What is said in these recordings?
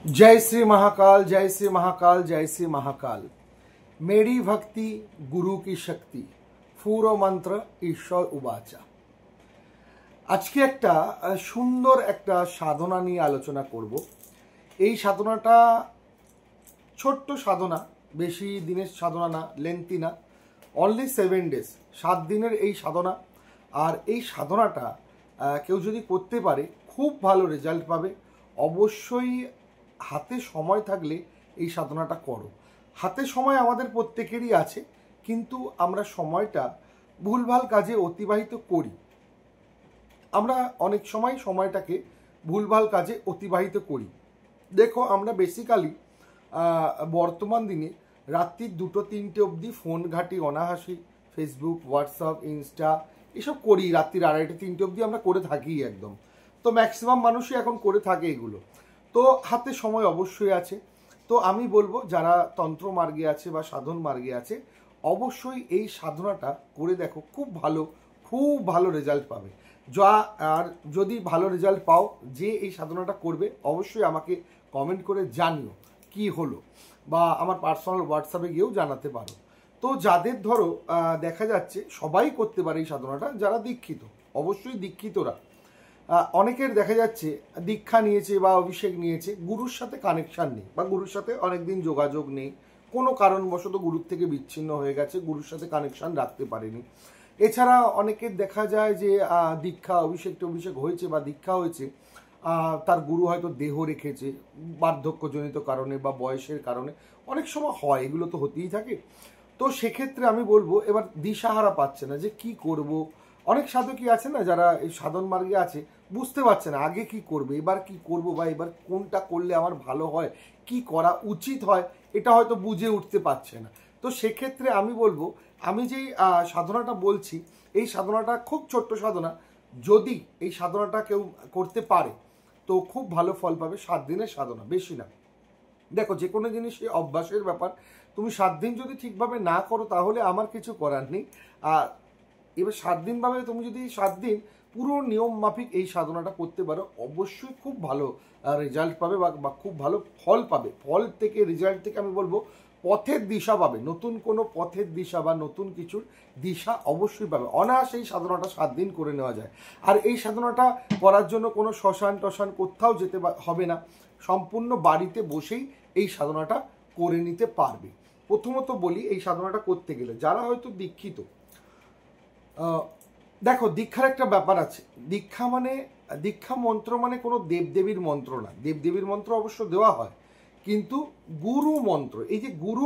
जय श्री महाकाल, जय श्री महाकाल, जय श्री महाकाल। मेरी भक्ति गुरु की शक्ति, पूरो मंत्र ঈশ্বর উবাচা। আজকে একটা সুন্দর একটা সাধনা নিয়ে আলোচনা করব। এই সাধনাটা ছোট্ট সাধনা, বেশি দিনের সাধনা না, লেন্থি না, অনলি 7 days, 7 দিনের এই সাধনা। আর এই সাধনাটা কেউ যদি করতে পারে খুব ভালো রেজাল্ট পাবে। অবশ্যই হাতে সময় থাকলে এই সাধনাটা করো। হাতে সময় আমাদের প্রত্যেকেরই আছে, কিন্তু আমরা সময়টা ভুলভাল কাজে অতিবাহিত করি। আমরা অনেক সময় সময়টাকে ভুলভাল কাজে অতিবাহিত করি। দেখো, আমরা বেসিক্যালি বর্তমান দিনে রাত্রি 2-3টে অবধি ফোন ঘাঁটি অনাহাসি, ফেসবুক, হোয়াটসঅ্যাপ, ইনস্টা এসব করি। রাত্রির 2:30-3টে অবধি আমরা করে থাকি একদম। তো ম্যাক্সিমাম মানুষই এখন করে থাকে এগুলো। তো হাতে সময় অবশ্যই আছে। তো আমি বলবো, যারা তন্ত্র মার্গে আছে বা সাধন মার্গে আছে, অবশ্যই এই সাধনাটা করে দেখো, খুব ভালো রেজাল্ট পাবে। আর যদি ভালো রেজাল্ট পাও, যে এই সাধনাটা করবে অবশ্যই আমাকে কমেন্ট করে জানিও কি হলো, বা আমার পার্সোনাল হোয়াটসঅ্যাপে গিয়েও জানাতে পারো। তো যাদের ধরো দেখা যাচ্ছে সবাই করতে পারে এই সাধনাটা, যারা দীক্ষিত, অবশ্যই দীক্ষিতরা। অনেকের দেখা যাচ্ছে দীক্ষা নিয়েছে বা অভিষেক নিয়েছে, গুরুর সাথে কানেকশান নেই বা গুরুর সাথে অনেকদিন যোগাযোগ নেই, কোনো কারণবশত গুরুর থেকে বিচ্ছিন্ন হয়ে গেছে, গুরুর সাথে কানেকশান রাখতে পারেনি। এছাড়া অনেকের দেখা যায় যে দীক্ষা অভিষেক হয়েছে বা দীক্ষা হয়েছে, তার গুরু হয়তো দেহ রেখেছে বার্ধক্যজনিত কারণে বা বয়সের কারণে, অনেক সময় হয়, এগুলো তো হতেই থাকে। তো সেক্ষেত্রে আমি বলবো, এবার দিশাহারা পাচ্ছে না যে কি করব। অনেক সাধকই আছে না, যারা এই সাধন মার্গে আছে, বুঝতে পারছে না আগে কি করবে, এবার কি করব, বা এবার কোনটা করলে আমার ভালো হয়, কি করা উচিত হয়, এটা হয়তো বুঝে উঠতে পারছে না। তো সেক্ষেত্রে আমি বলবো, আমি যেই সাধনাটা বলছি, এই সাধনাটা খুব ছোট্ট সাধনা। যদি এই সাধনাটা কেউ করতে পারে তো খুব ভালো ফল পাবে। 7 দিনের সাধনা, বেশি না। দেখো, যে কোনো জিনিসই অভ্যাসের ব্যাপার। তুমি 7 দিন যদি ঠিকভাবে না করো, তাহলে আমার কিছু করার নেই। এবার 7 দিন ভাবে তুমি যদি 7 দিন পুরো নিয়ম মাফিক এই সাধনাটা করতে পারো, অবশ্যই খুব ভালো রেজাল্ট পাবে বা খুব ভালো ফল পাবে। ফল থেকে, রেজাল্ট থেকে আমি বলবো পথের দিশা পাবে, নতুন কোনো পথের দিশা বা নতুন কিছুর দিশা অবশ্যই পাবে। অনায়াসে এই সাধনাটা 7 দিন করে নেওয়া যায়। আর এই সাধনাটা করার জন্য কোনো শ্মশান কোথাও যেতে হবে না, সম্পূর্ণ বাড়িতে বসেই এই সাধনাটা করে নিতে পারবে। প্রথমত বলি, এই সাধনাটা করতে গেলে যারা হয়তো দীক্ষিত, দেখো, দীক্ষার একটা ব্যাপার আছে। দীক্ষা মন্ত্র মানে কোনো দেবদেবীর মন্ত্র না। দেবদেবীর মন্ত্র অবশ্য দেওয়া হয়, কিন্তু গুরু মন্ত্র, এই যে গুরু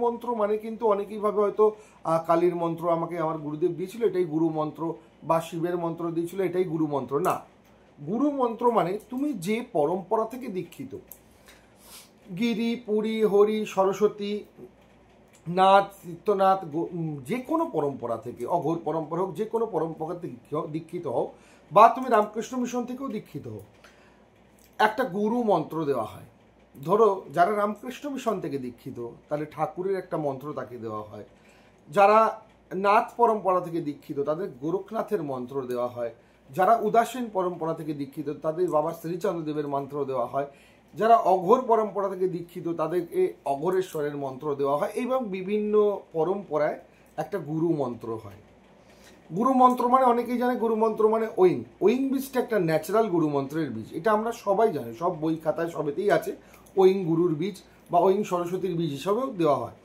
মন্ত্র মানে কিন্তু অনেকেই ভাবে হয়তো কালীর মন্ত্র আমাকে আমার গুরুদেব দিয়েছিল, এটাই গুরু মন্ত্র, বা শিবের মন্ত্র দিয়েছিল, এটাই গুরু মন্ত্র না। গুরু মন্ত্র মানে তুমি যে পরম্পরা থেকে দীক্ষিত, গিরি, পুরী, হরি, সরস্বতী, নাথ, চিত্তনাথ, যে কোনো পরম্পরা থেকে, অঘোর পরম্পরা হোক, যে কোনো পরম্পরা থেকে দীক্ষিত হও, বা তুমি রামকৃষ্ণ মিশন থেকেও দীক্ষিত হও, একটা গুরু মন্ত্র দেওয়া হয়। ধরো, যারা রামকৃষ্ণ মিশন থেকে দীক্ষিত, তাহলে ঠাকুরের একটা মন্ত্র তাকে দেওয়া হয়। যারা নাথ পরম্পরা থেকে দীক্ষিত, তাদের গোরখনাথের মন্ত্র দেওয়া হয়। যারা উদাসীন পরম্পরা থেকে দীক্ষিত, তাদের বাবা শ্রীচন্দ্রদেবের মন্ত্র দেওয়া হয়। যারা অঘোর পরম্পরা থেকে দীক্ষিত, তাদেরকে অঘোরেশ্বরের মন্ত্র দেওয়া হয়। এবং বিভিন্ন পরম্পরায় একটা গুরু মন্ত্র হয়। গুরু মন্ত্র মানে অনেকেই জানে, গুরু মন্ত্র মানে ওয়িং বীজটা একটা ন্যাচারাল গুরু মন্ত্রের বীজ। এটা আমরা সবাই জানি, সব বই খাতায় সবেতেই আছে ওয়িং গুরুর বীজ, বা ওয়িং সরস্বতীর বীজ হিসাবেও দেওয়া হয়।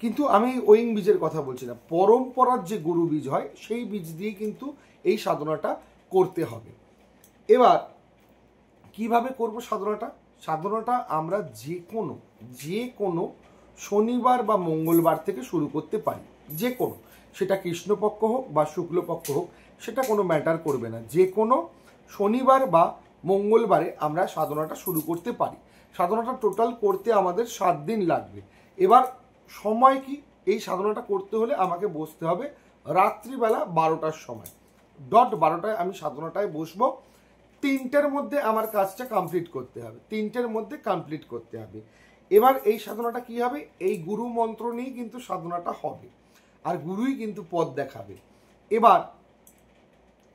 কিন্তু আমি ওয়িং বীজের কথা বলছি না, পরম্পরার যে গুরু বীজ হয়, সেই বীজ দিয়ে কিন্তু এই সাধনাটা করতে হবে। এবার কিভাবে করব সাধনাটা আমরা যে কোনো শনিবার বা মঙ্গলবার থেকে শুরু করতে পারি। যে কোনো, সেটা কৃষ্ণপক্ষ হোক বা শুক্লপক্ষ হোক, সেটা কোনো ম্যাটার করবে না। যে কোনো শনিবার বা মঙ্গলবারে আমরা সাধনাটা শুরু করতে পারি। সাধনাটা টোটাল করতে আমাদের 7 দিন লাগবে। এবার সময় কি, এই সাধনাটা করতে হলে আমাকে বসতে হবে রাত্রিবেলা 12টার সময়, ডট 12টায় আমি সাধনাটায় বসবো। 3টের মধ্যে আমার কাজটা কমপ্লিট করতে হবে, 3টের মধ্যে কমপ্লিট করতে হবে। এবার এই সাধনাটা কি হবে, এই গুরু মন্ত্র নিয়েই কিন্তু সাধনাটা হবে, আর গুরুই কিন্তু পথ দেখাবে। এবার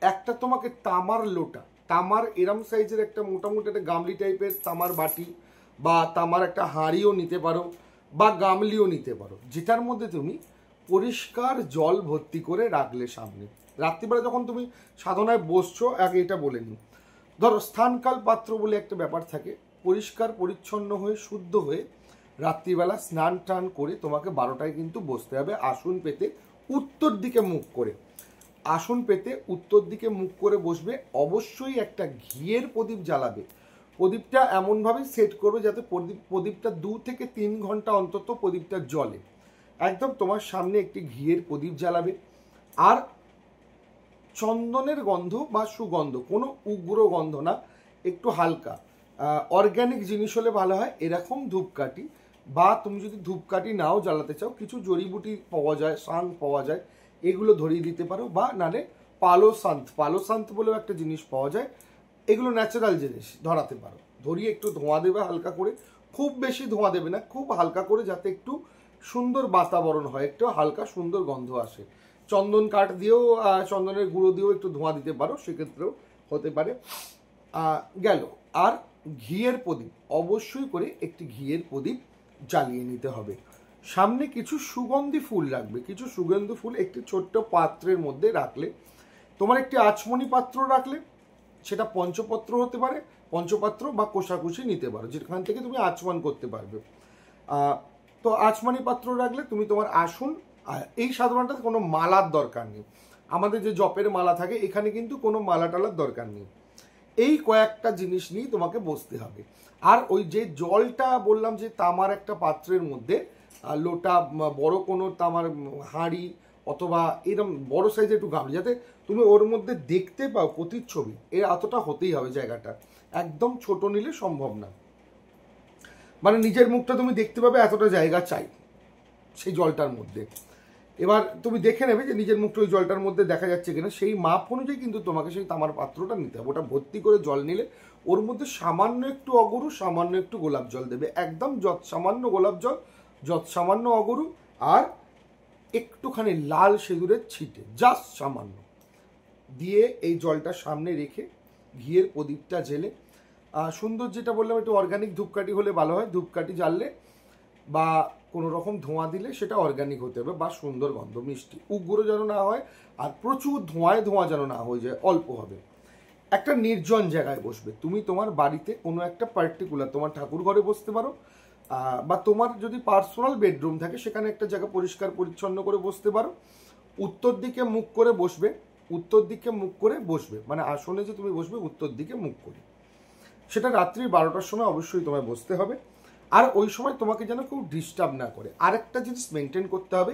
একটা তোমাকে তামার লোটা, তামার এরম সাইজের একটা মোটামুটি একটা গামলি টাইপের তামার বাটি, বা তামার একটা হাঁড়িও নিতে পারো বা গামলিও নিতে পারো, যেটার মধ্যে তুমি পরিষ্কার জল ভর্তি করে রাখলে সামনে। রাত্রিবেলা যখন তুমি সাধনায় বসছো, আগে এটা বলে নিই, ধরো স্থানকাল পাত্র বলে একটা ব্যাপার থাকে, পরিষ্কার পরিচ্ছন্ন হয়ে শুদ্ধ হয়ে রাত্রিবেলা স্নান টান করে তোমাকে 12টায় কিন্তু বসতে হবে আসন পেতে উত্তর দিকে মুখ করে। আসন পেতে উত্তর দিকে মুখ করে বসবে। অবশ্যই একটা ঘিয়ের প্রদীপ জ্বালাবে। প্রদীপটা এমনভাবে সেট করবে যাতে প্রদীপটা 2 থেকে 3 ঘন্টা অন্তত প্রদীপটা জ্বলে। একদম তোমার সামনে একটি ঘিয়ের প্রদীপ জ্বালাবে। আর চন্দনের গন্ধ বা সুগন্ধ, কোনো উগ্র গন্ধ না, একটু হালকা অর্গ্যানিক জিনিস হলে ভালো হয়, এরকম ধূপকাঠি, বা তুমি যদি ধূপকাঠি নাও জ্বালাতে চাও, কিছু জড়িবুটি পাওয়া যায়, শাং পাওয়া যায়, এগুলো ধরিয়ে দিতে পারো। বা নালে পালোসান্থ বলেও একটা জিনিস পাওয়া যায়, এগুলো ন্যাচারাল জিনিস, ধরাতে পারো। ধরিয়ে একটু ধোঁয়া দেবে হালকা করে, খুব বেশি ধোঁয়া দেবে না, খুব হালকা করে, যাতে একটু সুন্দর বাতাবরণ হয়, একটু হালকা সুন্দর গন্ধ আসে। চন্দন কাঠ দিয়েও, চন্দনের গুঁড়ো দিয়েও একটু ধোঁয়া দিতে পারো, সেক্ষেত্রেও হতে পারে। গেল। আর ঘিয়ের প্রদীপ, অবশ্যই করে একটি ঘিয়ের প্রদীপ জ্বালিয়ে নিতে হবে। সামনে কিছু সুগন্ধি ফুল রাখবে। কিছু সুগন্ধি ফুল একটি ছোট্ট পাত্রের মধ্যে রাখলে, তোমার একটি আচমনি পাত্র রাখলে, সেটা পঞ্চপত্র হতে পারে, পঞ্চপাত্র বা কোষাকুষি নিতে পারো, যেখান থেকে তুমি আচমন করতে পারবে। তো আচমনি পাত্র রাখলে তুমি তোমার আসন, এই সাধারণত কোনো মালার দরকার নেই। আমাদের যে জপের মালা থাকে, এখানে কিন্তু কোনো মালা টালার দরকার নেই। এই কয়েকটা জিনিস নিয়ে তোমাকে বসতে হবে। আর ওই যে জলটা বললাম যে তামার একটা পাত্রের মধ্যে, লোটা, বড় কোনো তামার হাঁড়ি, অথবা এরকম বড় সাইজে একটু গামলি, যাতে তুমি ওর মধ্যে দেখতে পাও প্রতিচ্ছবি, এর এতটা হতেই হবে জায়গাটা। একদম ছোট নিলে সম্ভব না, মানে নিজের মুখটা তুমি দেখতে পাবে এতটা জায়গা চাই সেই জলটার মধ্যে। এবার তুমি দেখে নেবে যে নিজের মুখটা ওই জলটার মধ্যে দেখা যাচ্ছে কিনা, সেই মাপ অনুযায়ী কিন্তু তোমাকে সেই তামার পাত্রটা নিতে হবে। ওটা ভর্তি করে জল নিলে ওর মধ্যে সামান্য একটু অগরু, সামান্য একটু গোলাপ জল দেবে, একদম যত সামান্য গোলাপ জল, যত সামান্য অগরু, আর একটুখানি লাল সিঁদুরের ছিটে, জাস্ট সামান্য দিয়ে এই জলটা সামনে রেখে ঘিয়ের প্রদীপটা জেলে, সুন্দর, যেটা বললাম একটু অর্গানিক ধূপকাঠি হলে ভালো হয়। ধূপকাঠি জ্বাললে বা কোনো রকম ধোঁয়া দিলে সেটা অর্গানিক হতে হবে, বা সুন্দর গন্ধ মিষ্টি, উগ্র যেন না হয়, আর প্রচুর ধোঁয়া যেন না হয়ে যায়, অল্প হবে। একটা নির্জন জায়গায় বসবে তুমি। তোমার বাড়িতে কোনো একটা পার্টিকুলার, তোমার ঠাকুর ঘরে বসতে পারো, বা তোমার যদি পার্সোনাল বেডরুম থাকে, সেখানে একটা জায়গা পরিষ্কার পরিচ্ছন্ন করে বসতে পারো। উত্তর দিকে মুখ করে বসবে। উত্তর দিকে মুখ করে বসবে, মানে আসনে যে তুমি বসবে উত্তর দিকে মুখ করে। সেটা রাত্রি 12টার সময় অবশ্যই তোমায় বসতে হবে। আর ওই সময় তোমাকে যেন কেউ ডিস্টার্ব না করে। আরেকটা জিনিস মেনটেন করতে হবে,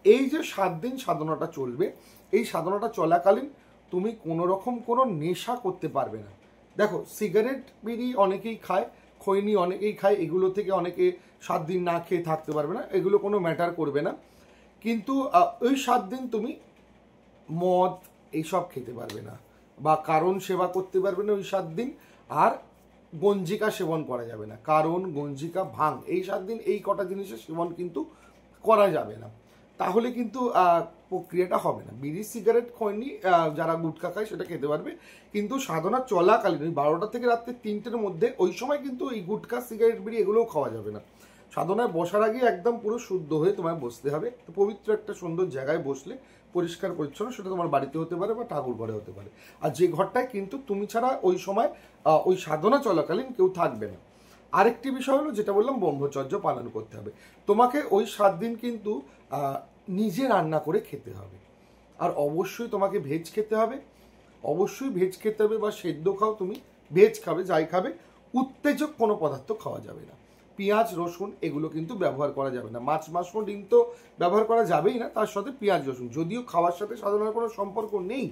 এই যে 7 দিন সাধনাটা চলবে, এই সাধনাটা চলাকালীন তুমি কোনো রকম কোনো নেশা করতে পারবে না। দেখো, সিগারেট বিড়ি অনেকেই খায়, খৈনি অনেকেই খায়, এগুলো থেকে অনেকে 7 দিন না খেয়ে থাকতে পারবে না, এগুলো কোনো ম্যাটার করবে না। কিন্তু ওই 7 দিন তুমি মদ এইসব খেতে পারবে না, বা কারণ সেবা করতে পারবে না ওই 7 দিন। আর গঞ্জিকা সেবন করা যাবে না, কারণ গঞ্জিকা, ভাং, এই 7 দিন এই কটা জিনিসের সেবন কিন্তু করা যাবে না। তাহলে কিন্তু প্রক্রিয়াটা হবে না। বিড়ি সিগারেট খৈনি, যারা গুটখা খায় সেটা খেতে পারবে, কিন্তু সাধনা চলাকালীন ওই 12টা থেকে রাত্রে 3টের মধ্যে, ওই সময় কিন্তু এই গুটখা সিগারেট বিড়ি এগুলোও খাওয়া যাবে না। সাধনায় বসার আগে একদম পুরো শুদ্ধ হয়ে তোমায় বসতে হবে। তো পবিত্র একটা সুন্দর জায়গায় বসলে, পরিষ্কার পরিচ্ছন্ন, সেটা তোমার বাড়িতে হতে পারে বা ঠাকুর ঘরে হতে পারে। আর যে ঘরটায় কিন্তু তুমি ছাড়া ওই সময় ওই সাধনা চলাকালীন কেউ থাকবে না। আরেকটি বিষয় হলো, যেটা বললাম, ব্রহ্মচর্য পালন করতে হবে তোমাকে। ওই 7 দিন কিন্তু নিজে রান্না করে খেতে হবে। আর অবশ্যই তোমাকে ভেজ খেতে হবে, অবশ্যই ভেজ খেতে হবে, বা সেদ্ধ খাও তুমি, ভেজ খাবে, যাই খাবে, উত্তেজক কোনো পদার্থ খাওয়া যাবে না। পেঁয়াজ রসুন এগুলো কিন্তু ব্যবহার করা যাবে না। মাছ মাংস ডিম তো ব্যবহার করা যাবেই না, তার সাথে পেঁয়াজ রসুন, যদিও খাওয়ার সাথে সাধারণত কোনো সম্পর্ক নেই,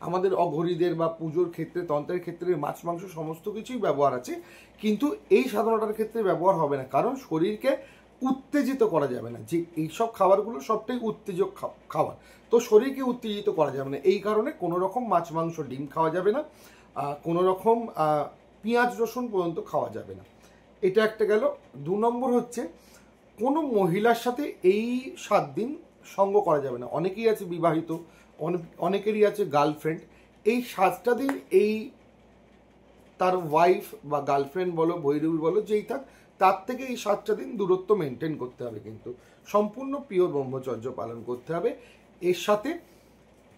আমাদের অঘরীদের বা পুজোর ক্ষেত্রে, তন্ত্রের ক্ষেত্রে মাছ মাংস সমস্ত কিছুই ব্যবহার আছে, কিন্তু এই সাধনাটার ক্ষেত্রে ব্যবহার হবে না, কারণ শরীরকে উত্তেজিত করা যাবে না। যে এইসব খাবারগুলো সবটাই উত্তেজক খাবার, তো শরীরকে উত্তেজিত করা যাবে না। এই কারণে কোনো রকম মাছ মাংস ডিম খাওয়া যাবে না, কোনো রকম পেঁয়াজ রসুন পর্যন্ত খাওয়া যাবে না। এটা একটা গেল। 2 নম্বর হচ্ছে, কোনো মহিলার সাথে এই 7 দিন সঙ্গ করা যাবে না। অনেকেই আছে বিবাহিত, অনেকেরই আছে গার্লফ্রেন্ড। এই 7টা দিন এই তার ওয়াইফ বা গার্লফ্রেন্ড বলো, ভৈরবী বলো, যেই থাক, তার থেকে এই 7টা দিন দূরত্ব মেনটেন করতে হবে, কিন্তু সম্পূর্ণ পিওর ব্রহ্মচর্য পালন করতে হবে। এর সাথে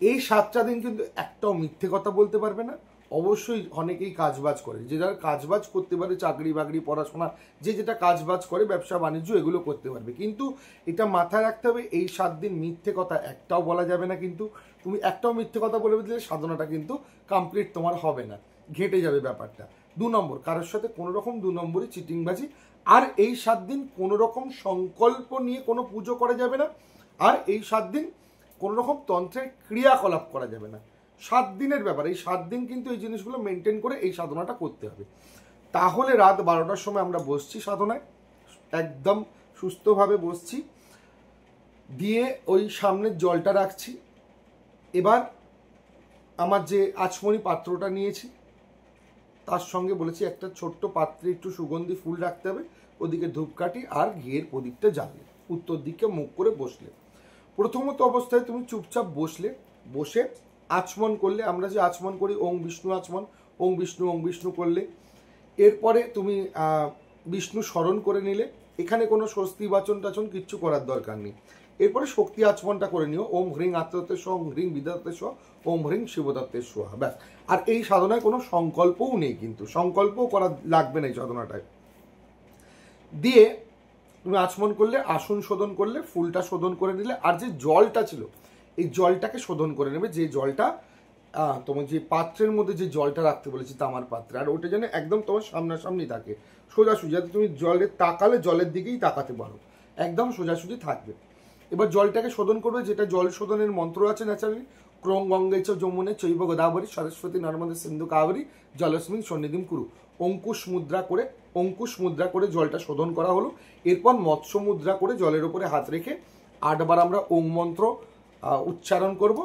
এই 7টা দিন কিন্তু একটাও মিথ্যে কথা বলতে পারবে না। অবশ্যই অনেকেই কাজবাজ করে, যে যারা কাজবাজ করতে পারে, চাকরি বাকরি, পড়াশোনা, যে যেটা কাজবাজ করে, ব্যবসা বাণিজ্য, এগুলো করতে পারবে। কিন্তু এটা মাথায় রাখতে হবে, এই 7 দিন মিথ্যে কথা একটাও বলা যাবে না। কিন্তু তুমি একটাও মিথ্যে কথা বলে দিলে সাধনাটা কিন্তু কমপ্লিট তোমার হবে না, ঘেটে যাবে ব্যাপারটা। 2 নম্বর, কারোর সাথে কোনো রকম 2 নম্বরে চিটিংবাজি। আর এই 7 দিন কোনো রকম সংকল্প নিয়ে কোনো পুজো করা যাবে না। আর এই 7 দিন কোনো রকম তন্ত্রের ক্রিয়াকলাপ করা যাবে না। 7 দিনের ব্যাপার, এই 7 দিন কিন্তু এই জিনিসগুলো মেনটেন করে এই সাধনাটা করতে হবে। তাহলে রাত 12টার সময় আমরা বসছি সাধনায়, একদম সুস্থভাবে বসছি, দিয়ে ওই সামনের জলটা রাখছি। এবার আমার যে আচমনি পাত্রটা নিয়েছি, তার সঙ্গে বলেছি একটা ছোট্ট পাত্রে একটু সুগন্ধি ফুল রাখতে হবে, ওদিকে ধূপকাঠি আর ঘিয়ের প্রদীপটা জ্বাললে, উত্তর দিকে মুখ করে বসলে। প্রথমত অবস্থায় তুমি চুপচাপ বসলে, বসে আচমন করলে, আমরা যে আচমন করি ওং বিষ্ণু আচমন, ওং বিষ্ণু করলে। এরপরে তুমি বিষ্ণু স্মরণ করে নিলে, এখানে কোনো স্বস্তি বাচন টাচন কিচ্ছু করার দরকার নেই। এরপরে শক্তি আচমনটা করে নিও, ওম হ্রিং আত্মতত্ত্বের স্ব, ওম হ্রিং বিদ্যাতত্ত্বের স্ব, ওম হ্রিং শিবতত্ত্বের স্ব, ব্যাস। আর এই সাধনায় কোনো সংকল্পও নেই, কিন্তু সংকল্পও করা লাগবে না এই সাধনাটায়। দিয়ে তুমি আচমন করলে, আসন শোধন করলে, ফুলটা শোধন করে নিলে, আর যে জলটা ছিল এই জলটাকে শোধন করে নেবে, যে জলটা তোমার যে পাত্রের মধ্যে যে জলটা রাখতে বলেছি তামার পাত্রে, আর ওটা যেন একদম তোমার সামনাসামনি থাকে, সোজাসুজি, যাতে তুমি জলে তাকালে জলের দিকেই তাকাতে পারো, একদম সোজাসুজি থাকবে। এবার জলটাকে শোধন করবে, যেটা জল শোধনের মন্ত্র আছে ন্যাচারালি, ক্রোং গঙ্গে চ যমুনে চৈব গোদাবরী সরস্বতী নর্মদে সিন্ধু কাবেরী জলস্মিন সন্নিধিম কুরু। অঙ্কুশ মুদ্রা করে জলটা শোধন করা হলো। এরপর মৎস্য মুদ্রা করে জলের উপরে হাত রেখে 8 বার আমরা ওং মন্ত্র উচ্চারণ করব।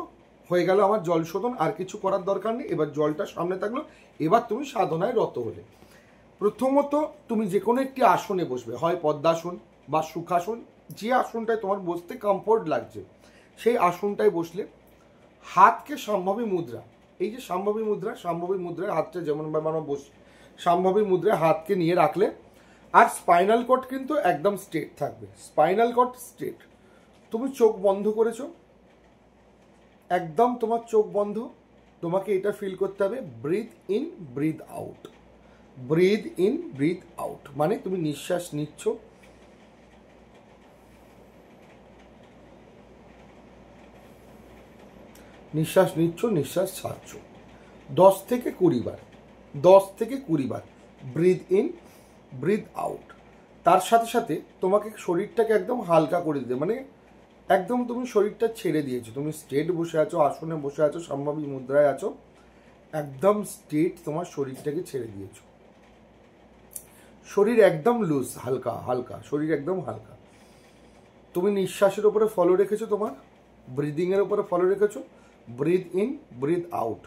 হয়ে গেল আমার জল শোধন, আর কিছু করার দরকার নেই। এবার জলটা সামনে থাকলো, এবার তুমি সাধনায় রত হলে। প্রথমত তুমি যে কোনো একটি আসনে বসবে, হয় পদ্মাসন বা সুখাসন, যে আসনটায় তোমার বসতে কমফোর্ট লাগছে সেই আসনটায় বসলে হাতকে সম্ভাবী মুদ্রা, এই যে সম্ভাবী মুদ্রায় হাতটা যেমনভাবে আমরা বসি, সম্ভাবী মুদ্রায় হাতকে নিয়ে রাখলে, আর স্পাইনাল কর্ড কিন্তু একদম স্ট্রেট থাকবে, স্পাইনাল কর্ড স্ট্রেট। তুমি চোখ বন্ধ করেছো, একদম তোমার চোখ বন্ধ, তোমাকে এটা ফিল করতে হবে breathe in breathe out, breathe in breathe out, মানে তুমি নিঃশ্বাস নিচ্ছ, নিঃশ্বাস ছাড়ছ 10 থেকে 20 বার, 10 থেকে 20 বার ব্রিথ ইন ব্রিথ আউট। তার সাথে সাথে তোমাকে শরীরটাকে একদম হালকা করে দিতে, মানে একদম তুমি শরীরটা ছেড়ে দিয়েছো, তুমি স্ট্রেট বসে আছো, আসনে বসে আছো, সম্ভাবী মুদ্রায় আছো, একদম স্ট্রেট তোমার শরীরটাকে ছেড়ে দিয়েছো, শরীর একদম লুজ, হালকা হালকা, শরীর একদম হালকা। তুমি নিঃশ্বাসের উপরে ফলো রেখেছো, তোমার ব্রিদিং এর উপরে ফলো রেখেছো, ব্রিথ ইন ব্রিথ আউট।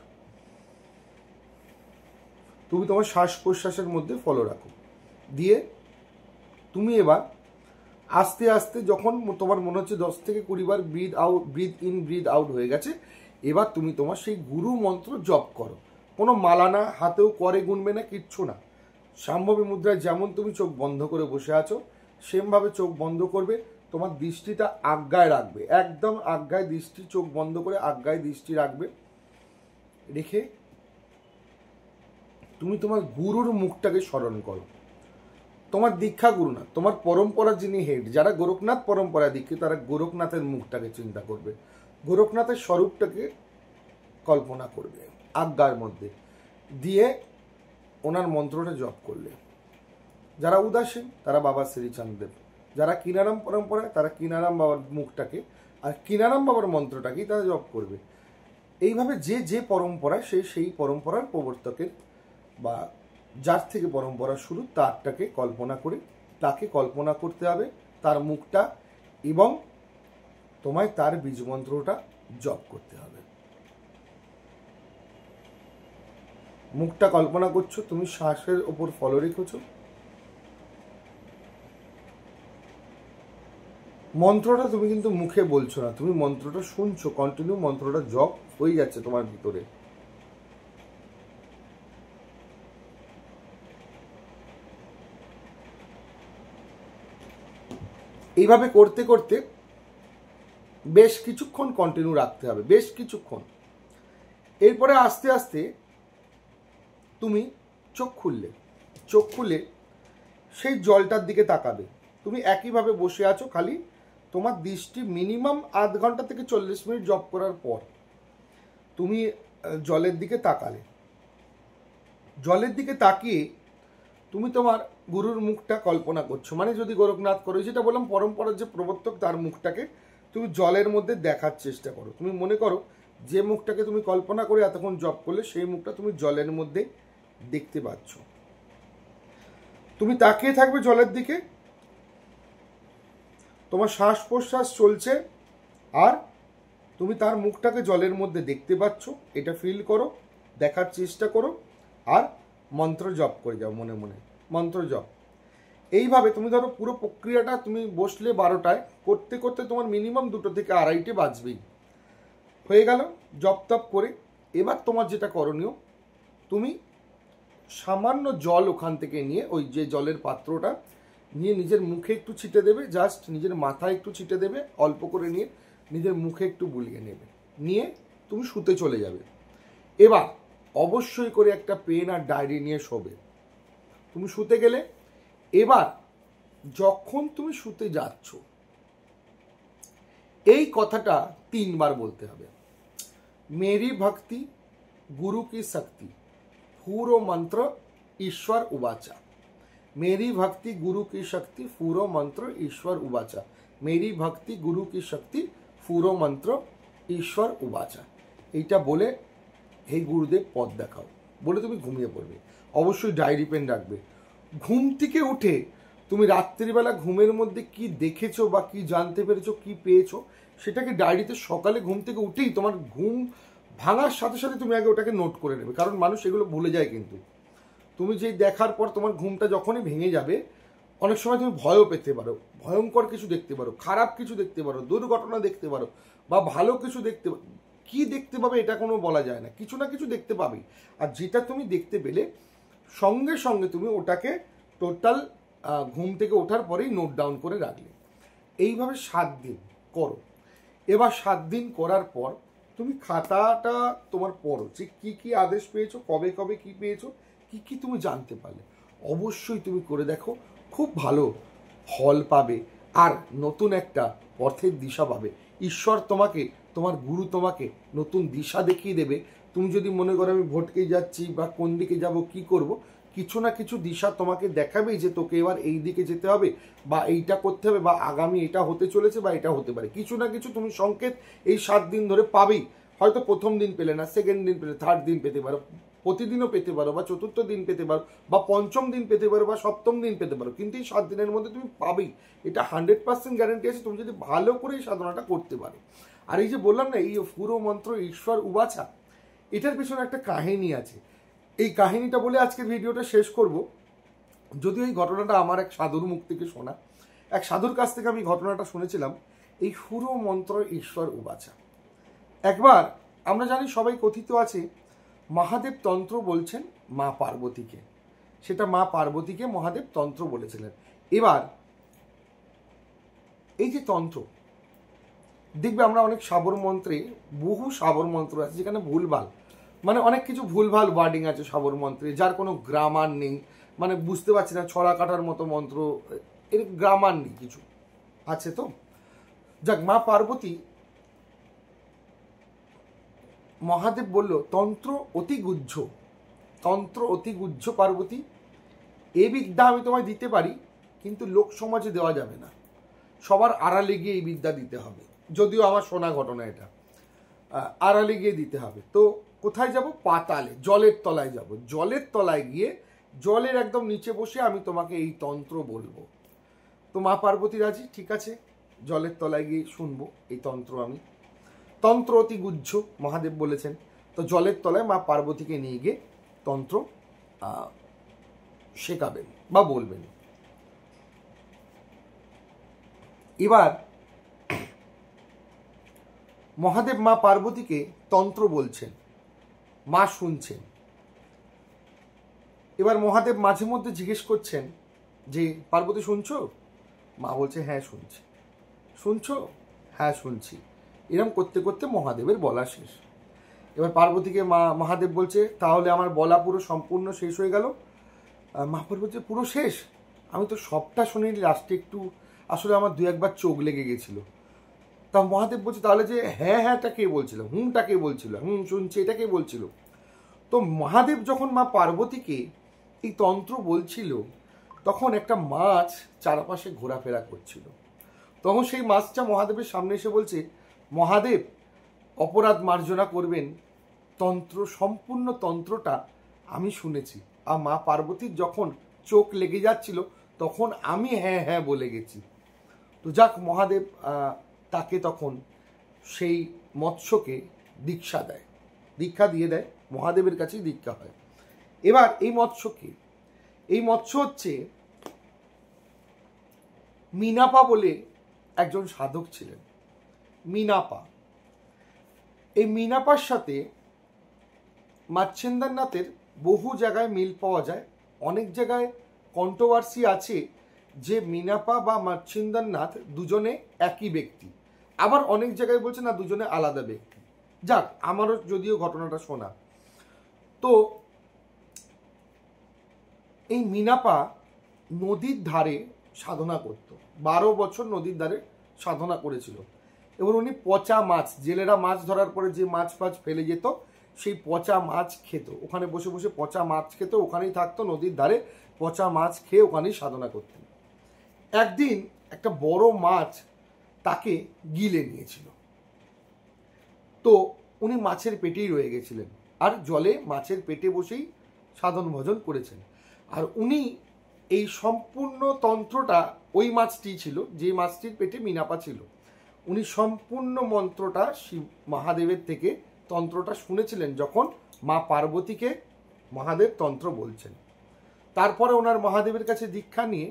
তুমি তোমার শ্বাস প্রশ্বাসের মধ্যে ফলো রাখো। দিয়ে তুমি এবার আস্তে আস্তে যখন তোমার মনে হচ্ছে 10 থেকে 20 বার breathe out, breathe in breathe out হয়ে গেছে, এবার তুমি তোমার সেই গুরু মন্ত্র জপ করো। কোনো মালা না, হাতেও করে গুনবে না, কিচ্ছু না। সম্ভাবী মুদ্রায় যেমন তুমি চোখ বন্ধ করে বসে আছো সেমভাবে চোখ বন্ধ করবে, তোমার দৃষ্টিটা আজ্ঞায় রাখবে, একদম আজ্ঞায় দৃষ্টি, চোখ বন্ধ করে আজ্ঞায় দৃষ্টি রাখবে। রেখে তুমি তোমার গুরুর মুখটাকে স্মরণ করো। তোমার দীক্ষা গুরু না, তোমার পরম্পরার যিনি হেড, যারা গোরখনাথ পরম্পরা দীক্ষিত, তারা গোরখনাথের মুখটাকে চিন্তা করবে, গোরখনাথের স্বরূপটাকে কল্পনা করবে আজ্ঞার মধ্যে, দিয়ে ওনার মন্ত্রটা জপ করলে। যারা উদাসীন তারা বাবা শ্রীচাঁদদেব, যারা কিনারাম পরম্পরায় তারা কিনারাম বাবার মুখটাকে আর কিনারাম বাবার মন্ত্রটাকেই তারা জপ করবে। এইভাবে যে যে পরম্পরা, সেই পরম্পরার প্রবর্তকের বা যার থেকে পরম্পরা শুরু তারটাকে কল্পনা করে, তাকে কল্পনা করতে হবে তার মুখটা, এবং তোমায় তার বীজ মন্ত্রটা জপ করতে হবে। মুখটা কল্পনা করছো, তুমি শ্বাসের ওপর ফলো রেখেছো, মন্ত্রটা তুমি কিন্তু মুখে বলছো না, তুমি মন্ত্রটা শুনছো, কন্টিনিউ মন্ত্রটা জপ হয়ে যাচ্ছে তোমার ভিতরে। এইভাবে করতে করতে বেশ কিছুক্ষণ কন্টিনিউ রাখতে হবে, বেশ কিছুক্ষণ। এরপরে আস্তে আস্তে তুমি চোখ খুললে সেই জলটার দিকে তাকাবে। তুমি একইভাবে বসে আছো, খালি তোমার দৃষ্টি মিনিমাম আধ ঘন্টা থেকে 40 মিনিট জপ করার পর তুমি জলের দিকে তাকালে। জলের দিকে তাকিয়ে তুমি তোমার গুরুর মুখটা কল্পনা করছো, মানে যদি গোরখনাথ করো, যেটা বললাম পরম্পরার যে প্রবর্তক তার মুখটাকে তুমি জলের মধ্যে দেখার চেষ্টা করো। তুমি মনে করো যে মুখটাকে তুমি কল্পনা করে এতক্ষণ জপ করলে সেই মুখটা তুমি জলের মধ্যে দেখতে পাচ্ছ। তুমি তাকিয়ে থাকবে জলের দিকে, তোমার শ্বাস প্রশ্বাস চলছে আর তুমি তার মুখটাকে জলের মধ্যে দেখতে পাচ্ছ। এটা ফিল করো, দেখার চেষ্টা করো, আর মন্ত্র জপ করে যাও মনে মনে, মন্ত্র জপ। এইভাবে তুমি ধরো পুরো প্রক্রিয়াটা তুমি বসলে 12টায়, করতে করতে তোমার মিনিমাম 2টো থেকে 2:30 বাজবেই। হয়ে গেল জপ তপ করে। এবার তোমার যেটা করণীয়, তুমি সামান্য জল ওখান থেকে নিয়ে, ওই যে জলের পাত্রটা নিয়ে নিজের মুখে একটু ছিটে দেবে, জাস্ট নিজের মাথায় একটু ছিটে দেবে, অল্প করে নিয়ে নিজের মুখে একটু বুলিয়ে নেবে, নিয়ে তুমি শুতে চলে যাবে। এবার অবশ্যই করে একটা পেন আর ডায়েরি নিয়ে শোবে। তুমি শুতে গেলে, এবার যখন তুমি শুতে যাচ্ছ এই কথাটা 3 বার বলতে হবে। মেরি ভক্তি গুরু কি শক্তি, पूरो मंत्र ईश्वर उवाचा। मेरी भक्ति गुरु की शक्ति, पूरो मंत्र ईश्वर उवाचा। मेरी भक्ति गुरु की शक्ति, पूरो मंत्र ईश्वर उवाचा। এইটা বলে হে গুরুদেব পথ দেখাও বলে তুমি ঘুমিয়ে পড়বে। অবশ্যই ডায়েরি পেন রাখবে। ঘুম থেকে উঠে তুমি রাত্রিবেলা ঘুমের মধ্যে কি দেখেছো বা কি জানতে পেরেছো, কি পেয়েছো, সেটাকে ডায়েরিতে সকালে ঘুম থেকে উঠেই, তোমার ঘুম ভাঙার সাথে সাথে তুমি আগে ওটাকে নোট করে নেবে, কারণ মানুষ এগুলো ভুলে যায়। কিন্তু তুমি যেই দেখার পর তোমার ঘুমটা যখনই ভেঙে যাবে, অনেক সময় তুমি ভয়ও পেতে পারো, ভয়ঙ্কর কিছু দেখতে পারো, খারাপ কিছু দেখতে পারো, দুর্ঘটনা দেখতে পারো, বা ভালো কিছু দেখতে পারো। কি দেখতে পাবে এটা কোনো বলা যায় না, কিছু না কিছু দেখতে পাবে। আর যেটা তুমি দেখতে পেলে সঙ্গে সঙ্গে তুমি ওটাকে টোটাল ঘুম থেকে ওঠার পরেই নোট ডাউন করে রাখলে। এইভাবে 7 দিন করো। এবার 7 দিন করার পর তুমি খাতাটা তোমার পড়ো, যে কী কী আদেশ পেয়েছো, কবে কবে কি পেয়েছো, কি কি তুমি জানতে পারলে। অবশ্যই তুমি করে দেখো, খুব ভালো ফল পাবে আর নতুন একটা পথের দিশা পাবে। ঈশ্বর তোমাকে, তোমার গুরু তোমাকে নতুন দিশা দেখিয়ে দেবে। তুমি যদি মনে করো আমি ভটকে যাচ্ছি বা কোন দিকে যাব, কি করব, কিছু না কিছু দিশা তোমাকে দেখাবেই যে তোকে এবার এই দিকে যেতে হবে, বা এইটা করতে হবে, বা আগামী এটা হতে চলেছে, বা এটা হতে পারে। কিছু না কিছু তুমি সংকেত এই 7 দিন ধরে পাবেই। হয়তো প্রথম দিন পেলে না, সেকেন্ড দিন পেলে, থার্ড দিন পেতে পারো, প্রতিদিনও পেতে পারো, বা চতুর্থ দিন পেতে পারো, বা পঞ্চম দিন পেতে পারো, বা সপ্তম দিন পেতে পারো, কিন্তু এই 7 দিনের মধ্যে তুমি পাবেই। এটা 100% গ্যারান্টি আছে, তুমি যদি ভালো করে এই সাধনাটা করতে পারো। আর এই যে বললাম না, এই পুরো মন্ত্র ঈশ্বর উবাচা, এটার পেছনে একটা কাহিনী আছে। এই কাহিনীটা বলে আজকের ভিডিওটা শেষ করব। যদিও এই ঘটনাটা আমার এক সাধুর মুখ থেকে শোনা, এক সাধুর কাছ থেকে আমি ঘটনাটা শুনেছিলাম। এই পুরো মন্ত্র ঈশ্বর উবাচা, একবার আমরা জানি সবাই কথিত আছে মহাদেব তন্ত্র বলছেন মা পার্বতীকে, সেটা মা পার্বতীকে মহাদেব তন্ত্র বলেছিলেন। এবার এই যে তন্ত্র, দেখবে আমরা অনেক সাবর মন্ত্রে, বহু সাবর মন্ত্র আছে যেখানে ভুলভাল, মানে অনেক কিছু ভুলভাল ওয়ার্ডিং আছে সাবর মন্ত্রে, যার কোনো গ্রামার নেই, মানে বুঝতে পারছি না, ছড়া কাটার মতো মন্ত্র, এর গ্রামার নেই কিছু আছে। তো যাক, মা পার্বতী, মহাদেব বলল তন্ত্র অতি গুহ্য, তন্ত্র অতি গুহ্য পার্বতী, এ বিদ্যা আমি তোমায় দিতে পারি, কিন্তু লোক সমাজে দেওয়া যাবে না, সবার আড়ালে গিয়ে এই বিদ্যা দিতে হবে। যদিও আমার শোনা ঘটনা, এটা আড়ালে গিয়ে দিতে হবে। তো কোথায় যাব? পাতালে, জলের তলায় যাব। জলের তলায় গিয়ে জলের একদম নিচে বসে আমি তোমাকে এই তন্ত্র বলবো। তো মা পার্বতী রাজি, ঠিক আছে, জলের তলায় গিয়ে শুনবো এই তন্ত্র আমি। তন্ত্র অতি গুহ্য মহাদেব বলেছেন, তো জলের তলায় মা পার্বতীকে নিয়ে গিয়ে তন্ত্র শেখাবেন বা বলবেন। এবার মহাদেব মা পার্বতীকে তন্ত্র বলছেন, মা শুনছেন। এবার মহাদেব মাঝে মধ্যে জিজ্ঞেস করছেন যে পার্বতী শুনছো? মা বলছে হ্যাঁ শুনছি। শুনছো? হ্যাঁ শুনছি। এরম করতে করতে মহাদেবের বলা শেষ। এবার পার্বতীকে মহাদেব বলছে তাহলে আমার বলা পুরো সম্পূর্ণ শেষ হয়ে গেল? মা বলছে পুরো শেষ? আমি তো সবটা শুনিনি, লাস্টে একটু আসলে আমার দু একবার চোখ লেগে গেছিল। তা মহাদেব বলছে তাহলে যে হ্যাঁ হ্যাঁটা কে বলছিল, হুমটা কে বলছিল, শুনছি এটা কে বলছিল? তো মহাদেব যখন মা পার্বতীকে এই তন্ত্র বলছিল তখন একটা মাছ চারপাশে ঘোরাফেরা করছিল। তখন সেই মাছটা মহাদেবের সামনে এসে বলছে, মহাদেব অপরাধ মার্জনা করবেন, সম্পূর্ণ তন্ত্রটা আমি শুনেছি। আর মা পার্বতীর যখন চোখ লেগে যাচ্ছিল তখন আমি হ্যাঁ হ্যাঁ বলে গেছি। তো যাক, মহাদেব তাকে তখন সেই মৎস্যকে দীক্ষা দিয়ে দেয়, মহাদেবের কাছেই দীক্ষা হয়। এবার এই মৎস্য হচ্ছে মিনাপা বলে একজন সাধক ছিলেন। মিনাপা, এই মিনাপার সাথে মাচ্ছেন্দ্রনাথের বহু জায়গায় মিল পাওয়া যায়। অনেক জায়গায় কন্ট্রোভার্সি আছে যে মিনাপা বা মাচ্ছেন্দ্রনাথ দুজনে একই ব্যক্তি, আবার অনেক জায়গায় বলছে না দুজনে আলাদা ব্যক্তি। যাক, আমারও যদিও ঘটনাটা শোনা। তো এই মিনাপা নদীর ধারে সাধনা করত, 12 বছর নদীর ধারে সাধনা করেছিল। এবার উনি পচা মাছ, জেলেরা মাছ ধরার পরে যে মাছ ফেলে যেত সেই পচা মাছ খেত, ওখানে বসে বসে পচা মাছ খেত, ওখানেই থাকতো নদীর ধারে, পচা মাছ খেয়ে ওখানেই সাধনা করতেন। একদিন একটা বড় মাছ তাকে গিলে নিয়েছিল। তো উনি মাছের পেটেই রয়ে গেছিলেন, আর জলে মাছের পেটে বসেই সাধন ভজন করেছেন। আর উনি এই সম্পূর্ণ তন্ত্রটা, ওই মাছটি ছিল যে মাছটির পেটে মিনাপা ছিল, উনি সম্পূর্ণ মন্ত্রটা শিব মহাদেবের থেকে তন্ত্রটা শুনেছিলেন যখন মা পার্বতীকে মহাদেব তন্ত্র বলছেন। তারপরে ওনার মহাদেবের কাছে দীক্ষা নিয়ে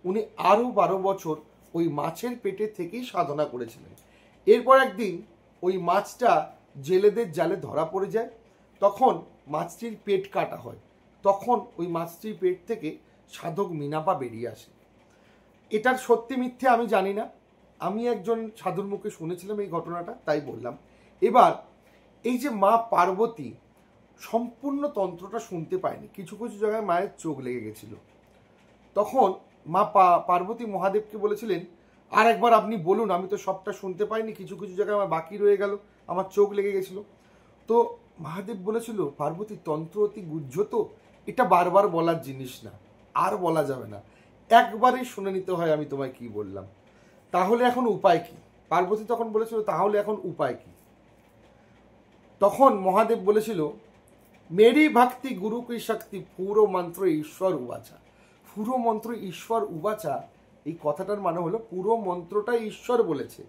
উনি আরও 12 বছর ওই মাছের পেটে থেকেই সাধনা করেছিলেন। এরপর একদিন ওই মাছটা জেলেদের জালে ধরা পড়ে যায়, তখন মাছটির পেট কাটা হয়, তখন ওই মাছটির পেট থেকে সাধক মিনাপা বেরিয়ে আসে। এটার সত্যি মিথ্যে আমি জানি না, আমি একজন সাধুর মুখে শুনেছিলাম এই ঘটনাটা, তাই বললাম। এবার এই যে মা পার্বতী সম্পূর্ণ তন্ত্রটা শুনতে পায়নি, কিছু কিছু জায়গায় মায়ের চোখ লেগে গেছিল, তখন মা পার্বতী মহাদেবকে বলেছিলেন আর একবার আপনি বলুন, আমি তো সবটা শুনতে পাইনি, কিছু কিছু জায়গায় আমার বাকি রয়ে গেল, আমার চোখ লেগে গেছিল। তো মহাদেব বলেছিল, পার্বতী তন্ত্র অতি গুহ্য, তো এটা বারবার বলার জিনিস না, আর বলা যাবে না, একবারই শুনে নিতে হয় আমি তোমায় কি বললাম। তাহলে এখন উপায় কি? পার্বতী তখন বলেছিল তাহলে এখন উপায় কি? তখন মহাদেব বলেছিল, মেরি ভক্তি গুরু কি শক্তি, পুরো মন্ত্র ঈশ্বর উবাচা। পুরো মন্ত্র ঈশ্বর উবাচা, এই কথাটার মানে হলো পুরো মন্ত্রটা ঈশ্বর বলেছে।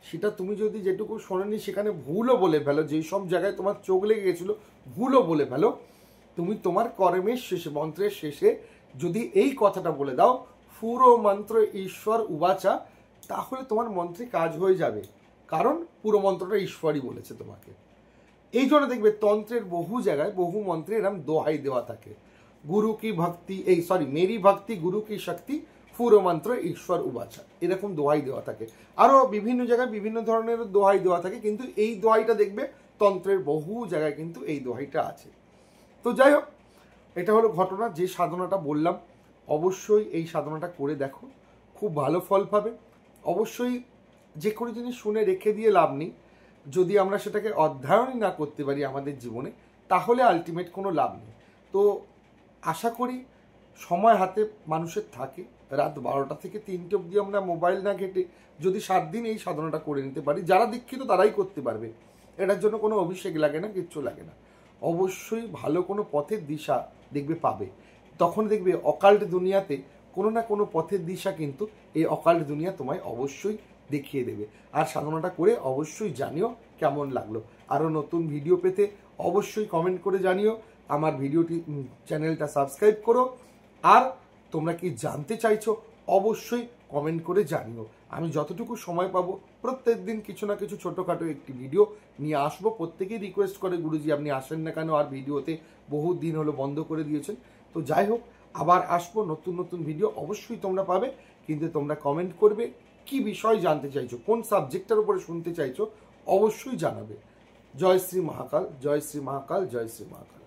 সেটা তুমি যদি যেটুকু শোনেনি সেখানে ভুলও বলে ফেলো, যেই সব জায়গায় তোমার চোখ লেগে গেছিলো ভুলও বলে ফেলো, তুমি তোমার কর্মের শেষে, মন্ত্রের শেষে যদি এই কথাটা বলে দাও, পুরো মন্ত্র ঈশ্বর উবাচা, তাহলে তোমার মন্ত্রে কাজ হয়ে যাবে, কারণ পুরো মন্ত্রটা ঈশ্বরই বলেছে তোমাকে। এই জন্য দেখবে তন্ত্রের বহু জায়গায় বহু মন্ত্রে এরকম দোহাই দেওয়া থাকে, গুরু কি ভক্তি, মেরি ভক্তি গুরু কি শক্তি, পুরো মন্ত্র ঈশ্বর উবাচা, এরকম দোহাই দেওয়া থাকে। আরও বিভিন্ন জায়গায় বিভিন্ন ধরনের দোহাই দেওয়া থাকে, কিন্তু এই দোহাইটা দেখবে তন্ত্রের বহু জায়গায় কিন্তু এই দোহাইটা আছে। তো যাই হোক, এটা হলো ঘটনা। যে সাধনাটা বললাম, অবশ্যই এই সাধনাটা করে দেখো, খুব ভালো ফল পাবে। অবশ্যই যে কোনো জিনিস শুনে রেখে দিয়ে লাভ নেই, যদি আমরা সেটাকে অধ্যয়নই না করতে পারি আমাদের জীবনে, তাহলে আলটিমেট কোনো লাভ নেই। তো আশা করি সময় হাতে মানুষের থাকে, রাত 12টা থেকে 3টে অবধি আমরা মোবাইল না ঘেটে যদি 7 দিন এই সাধনাটা করে নিতে পারি, যারা দীক্ষিত তারাই করতে পারবে, এটার জন্য কোনো অভিষেক লাগে না, কিচ্ছু লাগে না। অবশ্যই ভালো কোনো পথের দিশা দেখবে পাবে, তখন দেখবে অকাল্ট দুনিয়াতে কোনো না কোনো পথের দিশা কিন্তু এই অকাল্ট দুনিয়া তোমায় অবশ্যই দেখিয়ে দেবে। আর সাধনাটা করে অবশ্যই জানিও কেমন লাগলো। আরও নতুন ভিডিও পেতে অবশ্যই কমেন্ট করে জানিও, আমার ভিডিওটি চ্যানেলটা সাবস্ক্রাইব করো, আর তোমরা কি জানতে চাইছো অবশ্যই কমেন্ট করে জানিও। আমি যতটুকু সময় পাবো প্রত্যেক দিন কিছু না কিছু ছোটোখাটো একটি ভিডিও নিয়ে আসবো। প্রত্যেকেই রিকোয়েস্ট করে, গুরুজি আপনি আসেন না কেন, আর ভিডিওতে বহু দিন হলো বন্ধ করে দিয়েছেন। তো যাই হোক, আবার আসবো, নতুন নতুন ভিডিও অবশ্যই তোমরা পাবে, কিন্তু তোমরা কমেন্ট করবে কি বিষয় জানতে চাইছো, কোন সাবজেক্টের উপরে শুনতে চাইছো, অবশ্যই জানাবে। জয় শ্রী মহাকাল, জয় শ্রী মহাকাল, জয় শ্রী মহাকাল।